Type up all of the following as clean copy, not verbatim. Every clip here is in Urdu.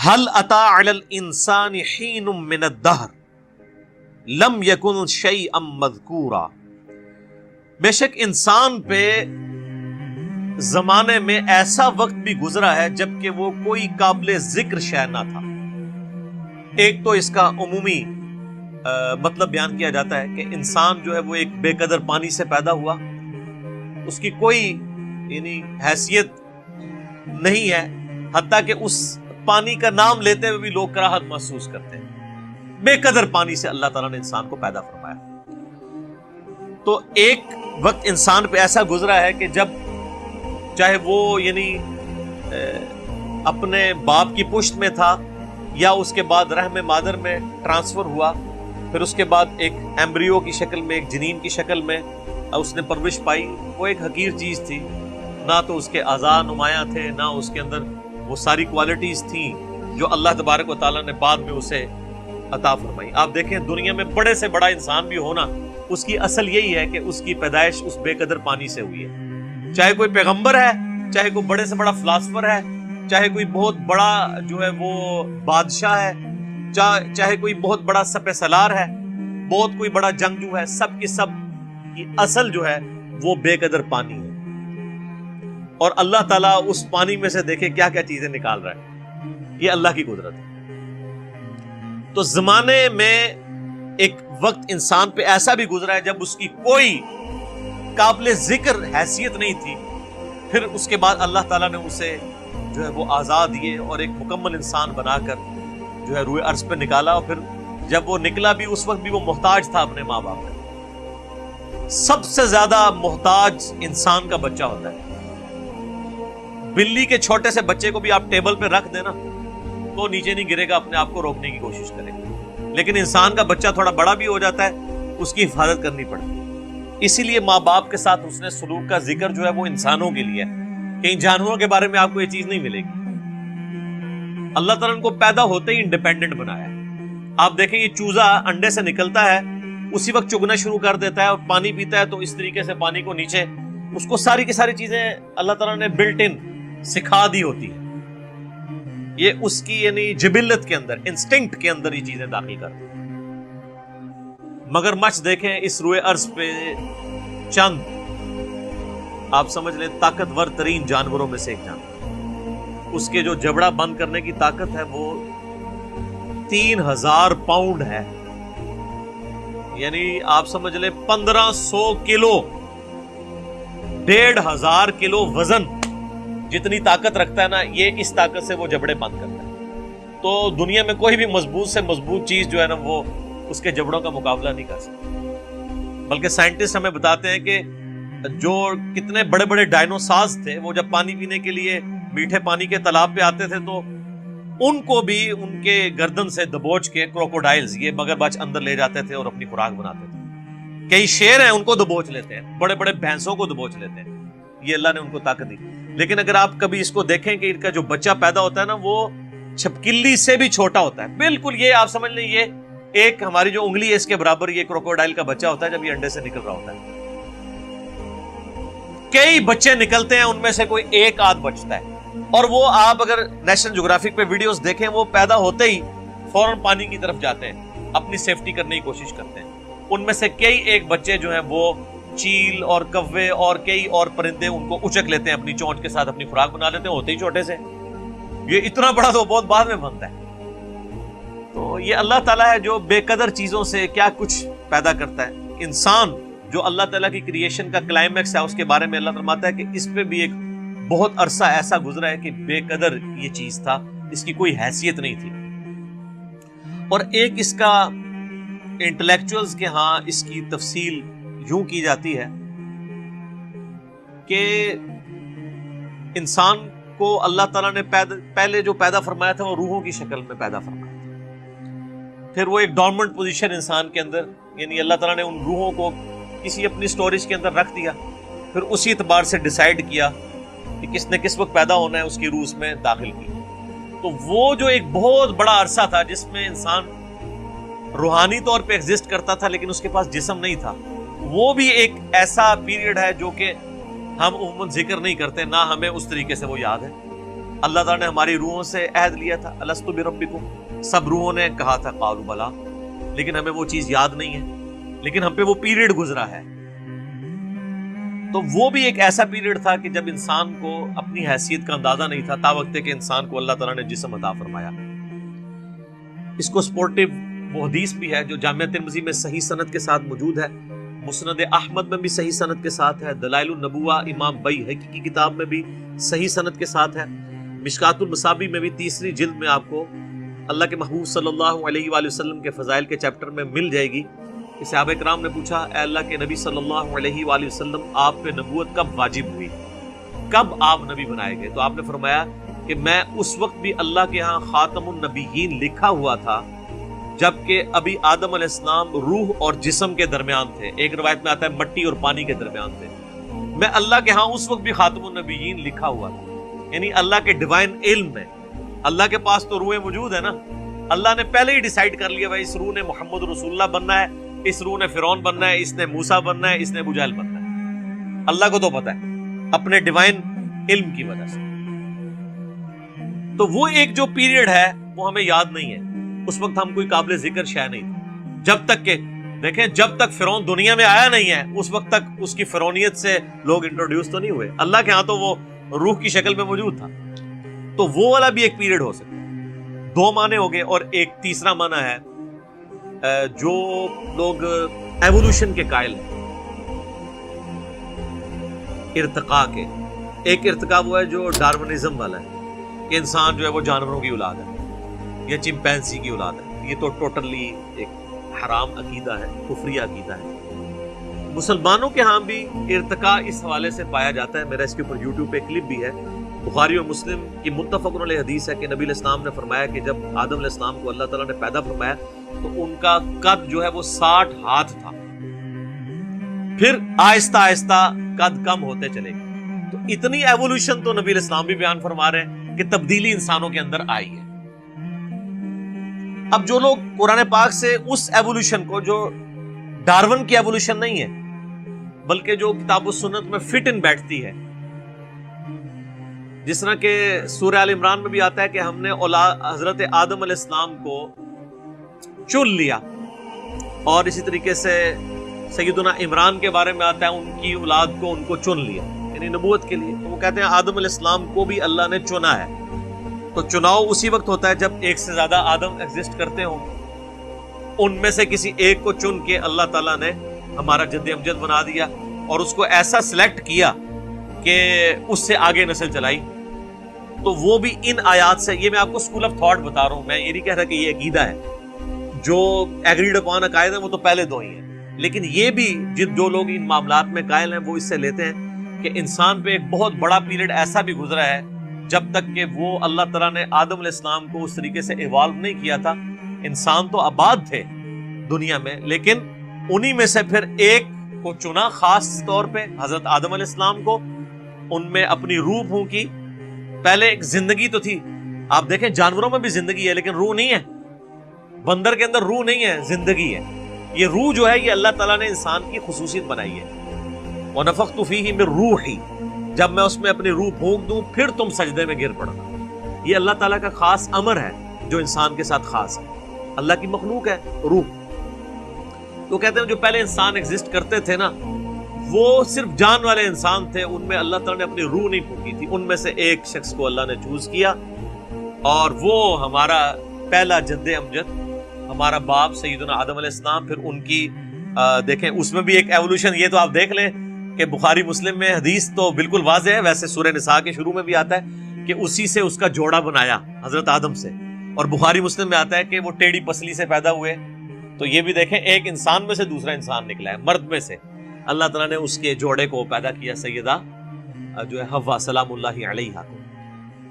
هل أتى على الإنسان حين من الدهر لم يكن شيئا مذكورا. بے شک انسان پہ زمانے میں ایسا وقت بھی گزرا ہے جبکہ وہ کوئی قابل ذکر شے نہ تھا. ایک تو اس کا عمومی مطلب بیان کیا جاتا ہے کہ انسان جو ہے وہ ایک بے قدر پانی سے پیدا ہوا، اس کی کوئی یعنی حیثیت نہیں ہے، حتیٰ کہ اس پانی کا نام لیتے ہوئے بھی لوگ کراہت محسوس کرتے ہیں. بے قدر پانی سے اللہ تعالیٰ نے انسان کو پیدا فرمایا. تو ایک وقت انسان پہ ایسا گزرا ہے کہ جب چاہے وہ یعنی اپنے باپ کی پشت میں تھا یا اس کے بعد رحم مادر میں ٹرانسفر ہوا، پھر اس کے بعد ایک ایمبریو کی شکل میں، ایک جنین کی شکل میں اس نے پرورش پائی. وہ ایک حقیر چیز تھی، نہ تو اس کے اعضاء نمایاں تھے، نہ اس کے اندر وہ ساری کوالٹیز تھیں جو اللہ تبارک و تعالیٰ نے بعد میں اسے عطا فرمائی. آپ دیکھیں دنیا میں بڑے سے بڑا انسان بھی ہونا، اس کی اصل یہی ہے کہ اس کی پیدائش اس بے قدر پانی سے ہوئی ہے. چاہے کوئی پیغمبر ہے، چاہے کوئی بڑے سے بڑا فلاسفر ہے، چاہے کوئی بہت بڑا جو ہے وہ بادشاہ ہے، چاہے کوئی بہت بڑا سپہ سالار ہے، بہت کوئی بڑا جنگجو ہے، سب کی سب کی اصل جو ہے وہ بے قدر پانی ہے. اور اللہ تعالیٰ اس پانی میں سے دیکھے کیا کیا چیزیں نکال رہا ہے. یہ اللہ کی قدرت ہے. تو زمانے میں ایک وقت انسان پہ ایسا بھی گزرا ہے جب اس کی کوئی قابل ذکر حیثیت نہیں تھی. پھر اس کے بعد اللہ تعالیٰ نے اسے جو ہے وہ آزاد دیے اور ایک مکمل انسان بنا کر جو ہے روئے عرض پہ نکالا. اور پھر جب وہ نکلا بھی اس وقت بھی وہ محتاج تھا اپنے ماں باپ کا. سب سے زیادہ محتاج انسان کا بچہ ہوتا ہے. بلی کے چھوٹے سے بچے کو بھی آپ ٹیبل پہ رکھ دینا تو نیچے نہیں گرے گا، اپنے آپ کو روکنے کی کوشش کرے گا. لیکن انسان کا بچہ تھوڑا بڑا بھی ہو جاتا ہے، اس کی حفاظت کرنی پڑتی ہے. اسی لیے ماں باپ کے ساتھ اس نے سلوک کا ذکر جو ہے وہ انسانوں کے لیے ہے. کہیں جانوروں کے بارے میں آپ کو یہ چیز نہیں ملے گی. اللہ تعالیٰ نے کو پیدا ہوتے ہی انڈیپینڈنٹ بنایا ہے. آپ دیکھیں یہ چوزا انڈے سے نکلتا ہے، اسی وقت چگنا شروع کر دیتا ہے اور پانی پیتا ہے، تو اس طریقے سے پانی کو نیچے اس کو ساری کی ساری چیزیں اللہ تعالیٰ نے بلٹ ان سکھا دی ہوتی ہے. یہ اس کی یعنی جبلت کے اندر، انسٹنکٹ کے اندر یہ چیزیں داخل کر دی. مگر مچھ دیکھیں اس روئے عرض پہ چند آپ سمجھ لیں طاقتور ترین جانوروں میں سے ایک جانور، اس کے جو جبڑا بند کرنے کی طاقت ہے وہ 3000 پاؤنڈ ہے. یعنی آپ سمجھ لیں 1500 کلو، 1500 کلو وزن جتنی طاقت رکھتا ہے نا، یہ اس طاقت سے وہ جبڑے بند کرتا ہے. تو دنیا میں کوئی بھی مضبوط سے مضبوط چیز جو ہے نا وہ اس کے جبڑوں کا مقابلہ نہیں کر سکتی. بلکہ سائنٹسٹ ہمیں بتاتے ہیں کہ جو کتنے بڑے بڑے ڈائنوسارز تھے، وہ جب پانی پینے کے لیے میٹھے پانی کے تالاب پہ آتے تھے تو ان کو بھی ان کے گردن سے دبوچ کے کروکوڈائلز، یہ مگرمچھ اندر لے جاتے تھے اور اپنی خوراک بناتے تھے. کئی شیر ہیں ان کو دبوچ لیتے ہیں، بڑے بڑے بھینسوں کو دبوچ لیتے ہیں. یہ اللہ نے ان کو طاقت دی. لیکن اگر آپ کبھی اس کو دیکھیں کہ ان کا جو بچہ پیدا ہوتا ہے نا وہ چھپکلی سے بھی چھوٹا ہوتا ہے. بالکل یہ آپ سمجھ لیں یہ ایک ہماری جو انگلی ہے اس کے برابر یہ کروکوڈائل کا بچہ ہوتا ہے جب یہ انڈے سے نکل رہا ہوتا ہے. کئی بچے نکلتے ہیں، ان میں سے کوئی ایک آدھ بچتا ہے. اور وہ آپ اگر نیشنل جغرافک پہ ویڈیوز دیکھیں، وہ پیدا ہوتے ہی فوراً پانی کی طرف جاتے ہیں، اپنی سیفٹی کرنے کی کوشش کرتے ہیں. ان میں سے کئی ایک بچے جو ہیں وہ چیل اور کوے اور کئی اور پرندے ان کو اچک لیتے ہیں، اپنی چونچ کے ساتھ اپنی خوراک بنا لیتے ہیں، ہوتے ہی چھوٹے سے. یہ اتنا بڑا تو بہت بعد میں بنتا ہے. تو یہ اللہ تعالیٰ ہے جو بے قدر چیزوں سے کیا کچھ پیدا کرتا ہے. انسان جو اللہ تعالیٰ کی کریشن کا کلائمیکس ہے، اس کے بارے میں اللہ فرماتا ہے کہ اس پہ بھی ایک بہت عرصہ ایسا گزرا ہے کہ بے قدر یہ چیز تھا، اس کی کوئی حیثیت نہیں تھی. اور ایک اس کا انٹلیکچوئلز کے ہاں اس کی تفصیل یوں کی جاتی ہے کہ انسان کو اللہ تعالیٰ نے پہلے جو پیدا فرمایا تھا وہ روحوں کی شکل میں پیدا فرمایا تھا. پھر وہ ایک ڈورمنٹ پوزیشن انسان کے اندر، یعنی اللہ تعالیٰ نے ان روحوں کو کسی اپنی سٹوریج کے اندر رکھ دیا. پھر اسی اعتبار سے ڈیسائیڈ کیا کہ کس نے کس وقت پیدا ہونا ہے، اس کی روح اس میں داخل کی. تو وہ جو ایک بہت بڑا عرصہ تھا جس میں انسان روحانی طور پہ ایگزسٹ کرتا تھا لیکن اس کے پاس جسم نہیں تھا، وہ بھی ایک ایسا پیریڈ ہے جو کہ ہم عموماً ذکر نہیں کرتے، نہ ہمیں اس طریقے سے وہ یاد ہے. اللہ تعالیٰ نے ہماری روحوں سے عہد لیا تھا الست بربکم، سب روحوں نے کہا تھا قالوا بلا، لیکن ہمیں وہ چیز یاد نہیں ہے، لیکن ہم پہ وہ پیریڈ گزرا ہے۔ تو وہ بھی ایک ایسا پیریڈ تھا کہ جب انسان کو اپنی حیثیت کا اندازہ نہیں تھا، تا وقت کہ انسان کو اللہ تعالیٰ نے جسم عطا فرمایا۔ اس کو سپورٹیو وہ حدیث بھی ہے جو جامعہ ترمذی میں صحیح سند کے ساتھ موجود ہے، مسند احمد میں بھی صحیح سند کے ساتھ ہے، دلائل النبوہ امام بیہقی کی کتاب میں بھی صحیح سند کے ساتھ ہے، مشکات المصابیح میں بھی تیسری جلد میں آپ کو اللہ کے محبوب صلی اللہ علیہ وآلہ وسلم کے فضائل کے چیپٹر میں مل جائے گی کہ صحابہ کرام نے پوچھا اے اللہ کے نبی صلی اللہ علیہ وآلہ وسلم آپ پہ نبوت کب واجب ہوئی، کب آپ نبی بنائے گئے؟ تو آپ نے فرمایا کہ میں اس وقت بھی اللہ کے ہاں خاتم النبیین لکھا ہوا تھا جبکہ ابھی آدم علیہ السلام روح اور جسم کے درمیان تھے، ایک روایت میں آتا ہے مٹی اور پانی کے درمیان تھے، میں اللہ کے ہاں اس وقت بھی خاتم النبیین لکھا ہوا تھا۔ یعنی اللہ کے ڈیوائن علم میں اللہ کے پاس تو روحیں موجود ہے نا، اللہ نے پہلے ہی ڈیسائیڈ کر لیا بھائی اس روح نے محمد رسول اللہ بننا ہے، اس روح نے فرعون بننا ہے، اس نے موسیٰ بننا ہے، اس نے ابو جہل بننا ہے۔ اللہ کو تو پتا ہے اپنے ڈیوائن علم کی وجہ سے۔ تو وہ ایک جو پیریڈ ہے وہ ہمیں یاد نہیں ہے، اس وقت ہم کوئی قابل ذکر شے نہیں تھے، جب تک کہ دیکھیں جب تک فرعون دنیا میں آیا نہیں ہے اس وقت تک اس کی فرعونیت سے لوگ انٹروڈیوس تو نہیں ہوئے، اللہ کے ہاں تو وہ روح کی شکل میں موجود تھا۔ تو وہ والا بھی ایک پیریڈ ہو سکتا ہے۔ دو معنی ہو گئے، اور ایک تیسرا معنی ہے جو لوگ ایوولوشن کے قائل ہیں، ارتقاء کے۔ ایک ارتقاء وہ ہے جو ڈارونزم والا ہے کہ انسان جو ہے وہ جانوروں کی اولاد ہے یا چمپینزی کی اولاد ہے، یہ تو ٹوٹلی ایک حرام عقیدہ ہے، کفری عقیدہ ہے۔ مسلمانوں کے ہاں بھی ارتقاء اس حوالے سے پایا جاتا ہے، میرا اس کے اوپر یوٹیوب پہ کلپ بھی ہے، بخاری اور مسلم کی متفق علیہ حدیث ہے کہ نبی علیہ السلام نے فرمایا کہ جب آدم علیہ السلام کو اللہ تعالیٰ نے پیدا فرمایا تو ان کا قد جو ہے وہ 60 ہاتھ تھا، پھر آہستہ آہستہ قد کم ہوتے چلے گئے۔ تو اتنی ایوولوشن تو نبی علیہ السلام بھی بیان فرما رہے ہیں کہ تبدیلی انسانوں کے اندر آئی ہے۔ اب جو لوگ قرآن پاک سے اس ایوولوشن کو، جو ڈارون کی ایوولوشن نہیں ہے بلکہ جو کتاب و سنت میں فٹ ان بیٹھتی ہے، جس طرح کہ سورہ آل عمران میں بھی آتا ہے کہ ہم نے حضرت آدم علیہ السلام کو چن لیا، اور اسی طریقے سے سیدنا عمران کے بارے میں آتا ہے ان کی اولاد کو ان کو چن لیا، یعنی نبوت کے لیے۔ تو وہ کہتے ہیں آدم علیہ السلام کو بھی اللہ نے چنا ہے۔ تو چناؤ اسی وقت ہوتا ہے جب ایک سے زیادہ آدم ایگزسٹ کرتے ہوں، ان میں سے کسی ایک کو چن کے اللہ تعالیٰ نے ہمارا جد امجد بنا دیا اور اس کو ایسا سلیکٹ کیا کہ اس سے آگے نسل چلائی۔ تو وہ بھی ان آیات سے، یہ میں آپ کو اسکول آف تھاٹ بتا رہا ہوں، میں یہ نہیں کہہ رہا کہ یہ عقیدہ ہے، جو ایگریڈ اپون عقائد ہیں وہ تو پہلے دو ہی ہیں، لیکن یہ بھی جو لوگ ان معاملات میں قائل ہیں وہ اس سے لیتے ہیں کہ انسان پہ ایک بہت بڑا پیریڈ ایسا بھی گزرا ہے جب تک کہ وہ اللہ تعالیٰ نے آدم علیہ السلام کو اس طریقے سے ایوالو نہیں کیا تھا۔ انسان تو آباد تھے دنیا میں، لیکن انہی میں سے پھر ایک کو چنا خاص طور پہ، حضرت آدم علیہ السلام کو، ان میں اپنی روح پھونکی۔ پہلے ایک زندگی تو تھی، آپ دیکھیں جانوروں میں بھی زندگی ہے لیکن روح نہیں ہے، بندر کے اندر روح نہیں ہے، زندگی ہے۔ یہ روح جو ہے یہ اللہ تعالیٰ نے انسان کی خصوصیت بنائی ہے۔ وَنَفَخْتُ فِيهِ مِن رُوحِي، جب میں اس میں اپنی روح پھونک دوں پھر تم سجدے میں گر پڑنا۔ یہ اللہ تعالیٰ کا خاص امر ہے جو انسان کے ساتھ خاص ہے، اللہ کی مخلوق ہے روح۔ تو کہتے ہیں جو پہلے انسان ایگزسٹ کرتے تھے نا، وہ صرف جان والے انسان تھے، ان میں اللہ تعالیٰ نے اپنی روح نہیں پھونکی تھی، ان میں سے ایک شخص کو اللہ نے چوز کیا، اور وہ ہمارا پہلا جد امجد، ہمارا باپ سیدنا آدم علیہ السلام۔ پھر ان کی دیکھیں اس میں بھی ایک ایوولوشن، یہ تو آپ دیکھ لیں کہ بخاری مسلم میں حدیث تو بالکل واضح ہے، ویسے سورہ نساء کے شروع میں بھی آتا ہے کہ اسی سے اس کا جوڑا بنایا حضرت آدم سے، اور بخاری مسلم میں آتا ہے کہ وہ ٹیڑھی پسلی سے پیدا ہوئے۔ تو یہ بھی دیکھیں ایک انسان میں سے دوسرا انسان نکلا ہے، مرد میں سے اللہ تعالیٰ نے اس کے جوڑے کو پیدا کیا، سیدہ جو ہے حوا سلام اللہ علیہا کو۔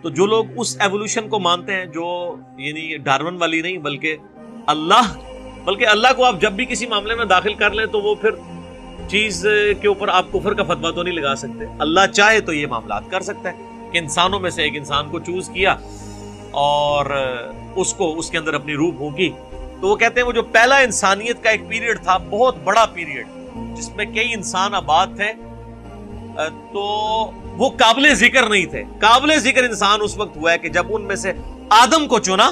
تو جو لوگ اس ایوولوشن کو مانتے ہیں، جو یعنی ڈارون والی نہیں بلکہ اللہ کو آپ جب بھی کسی معاملے میں داخل کر لیں تو وہ پھر چیز کے اوپر آپ کفر کا فتویٰ تو نہیں لگا سکتے۔ اللہ چاہے تو یہ معاملات کر سکتا ہے کہ انسانوں میں سے ایک انسان کو چوز کیا اور اس کو اس کے اندر اپنی روح پھونکی۔ تو وہ کہتے ہیں وہ جو پہلا انسانیت کا ایک پیریڈ تھا، بہت بڑا پیریڈ، جس میں کئی انسان آباد تھے، تو وہ قابل ذکر نہیں تھے. قابل ذکر انسان اس وقت ہوا ہے کہ جب ان میں سے آدم کو چنا,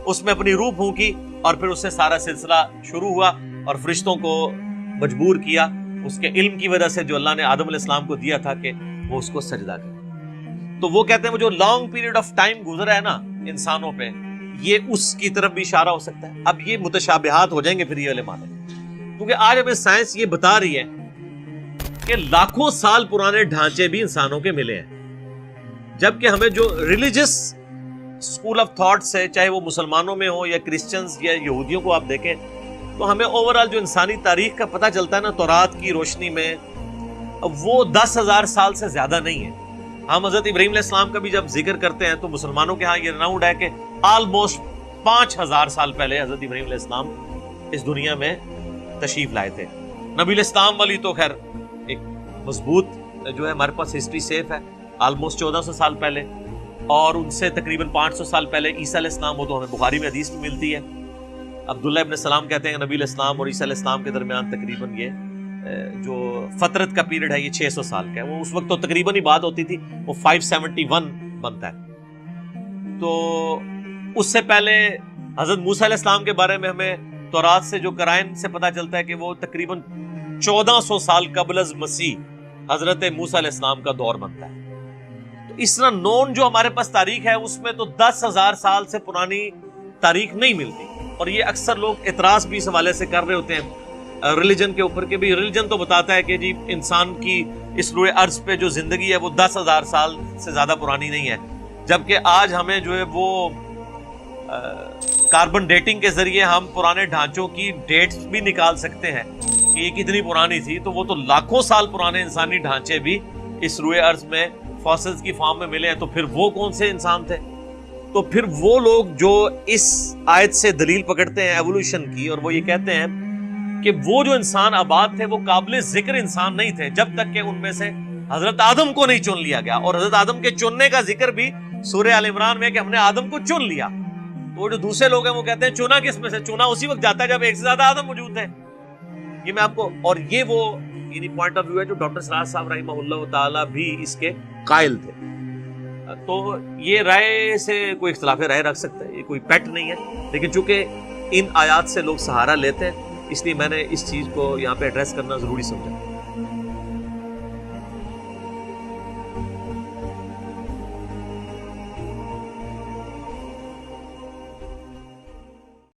اس میں اپنی روح پھونکی, اور پھر اس سے سارا سلسلہ شروع ہوا, اور فرشتوں کو مجبور کیا اس کے علم کی وجہ سے جو اللہ نے آدم علیہ السلام کو دیا تھا کہ وہ اس کو سجدہ کرے. تو وہ کہتے ہیں وہ جو لانگ پیریڈ آف ٹائم گزرا ہے نا انسانوں پہ, یہ اس کی طرف بھی اشارہ ہو سکتا ہے. اب یہ متشابہات ہو جائیں گے پھر یہ والے معنی, کیونکہ آج ہمیں سائنس یہ بتا رہی ہے کہ لاکھوں سال پرانے ڈھانچے بھی انسانوں کے ملے ہیں, جبکہ ہمیں جو ریلیجس اسکول آف تھاٹ سے, چاہے وہ مسلمانوں میں ہو یا کرسچنز یا یہودیوں کو آپ دیکھیں, تو ہمیں اوورآل جو انسانی تاریخ کا پتہ چلتا ہے نا تورات کی روشنی میں, وہ 10,000 سال سے زیادہ نہیں ہے. ہم حضرت ابراہیم علیہ السلام کا بھی جب ذکر کرتے ہیں تو مسلمانوں کے ہاں یہ رناؤنڈ ہے کہ آلموسٹ 5,000 سال پہلے حضرت ابراہیم علیہ السلام اس دنیا میں تشریف لائے تھے. نبی علیہ السلام والی تو خیر ایک مضبوط جو ہے ہمارے پاس ہسٹری سیف ہے, آلموسٹ 1400 سال پہلے, اور ان سے تقریباً 500 سال پہلے عیسیٰ علیہ السلام, وہ تو ہمیں بخاری میں حدیث میں ملتی ہے. عبداللہ ابن سلام کہتے ہیں کہ نبی علیہ السلام اور عیسیٰ علیہ السلام کے درمیان تقریباً یہ جو فترت کا پیریڈ ہے یہ 600 سال کا ہے. وہ اس وقت تو تقریباً ہی بات ہوتی تھی, وہ 571 بنتا ہے. تو اس سے پہلے حضرت موسیٰ علیہ السلام کے بارے میں ہمیں تورات سے جو قرائن سے پتہ چلتا ہے کہ وہ تقریباً 1400 سال قبل از مسیح حضرت موسیٰ علیہ السلام کا دور بنتا ہے. تو اس طرح نون جو ہمارے پاس تاریخ ہے اس میں تو 10,000 سال سے پرانی تاریخ نہیں ملتی, اور یہ اکثر لوگ اعتراض بھی اس حوالے سے کر رہے ہوتے ہیں ریلیجن کے اوپر, کہ بھی ریلیجن تو بتاتا ہے کہ جی انسان کی اس روئے ارض پہ جو زندگی ہے وہ 10,000 سال سے زیادہ پرانی نہیں ہے, جبکہ آج ہمیں جو ہے وہ کاربن ڈیٹنگ کے ذریعے ہم پرانے ڈھانچوں کی ڈیٹس بھی نکال سکتے ہیں کہ یہ کتنی پرانی تھی. تو وہ تو لاکھوں سال پرانے انسانی ڈھانچے بھی اس روئے ارض میں فاسلز کی فارم میں ملے ہیں. تو پھر وہ کون سے انسان تھے؟ تو پھر وہ لوگ جو اس آیت سے دلیل پکڑتے ہیں ایوولوشن کی, اور وہ یہ کہتے ہیں کہ وہ جو انسان آباد تھے وہ قابل ذکر انسان نہیں تھے جب تک کہ ان میں سے حضرت آدم کو نہیں چن لیا گیا. اور حضرت آدم کے چننے کا ذکر بھی سورہ آل عمران میں کہ ہم نے آدم کو چن لیا. تو وہ جو دوسرے لوگ ہیں وہ کہتے ہیں چنا کس میں سے؟ چنا اسی وقت جاتا ہے جب ایک سے زیادہ آدم موجود تھے. یہ میں آپ کو, اور یہ وہ یعنی پوائنٹ آف ویو ہے جو ڈاکٹر سراج صاحب رحمہ اللہ تعالی بھی اس کے قائل تھے. تو یہ رائے سے کوئی اختلاف رائے رکھ سکتا ہے, یہ کوئی پیٹ نہیں ہے, لیکن چونکہ ان آیات سے لوگ سہارا لیتے ہیں اس لیے میں نے اس چیز کو یہاں پہ ایڈریس کرنا ضروری سمجھا.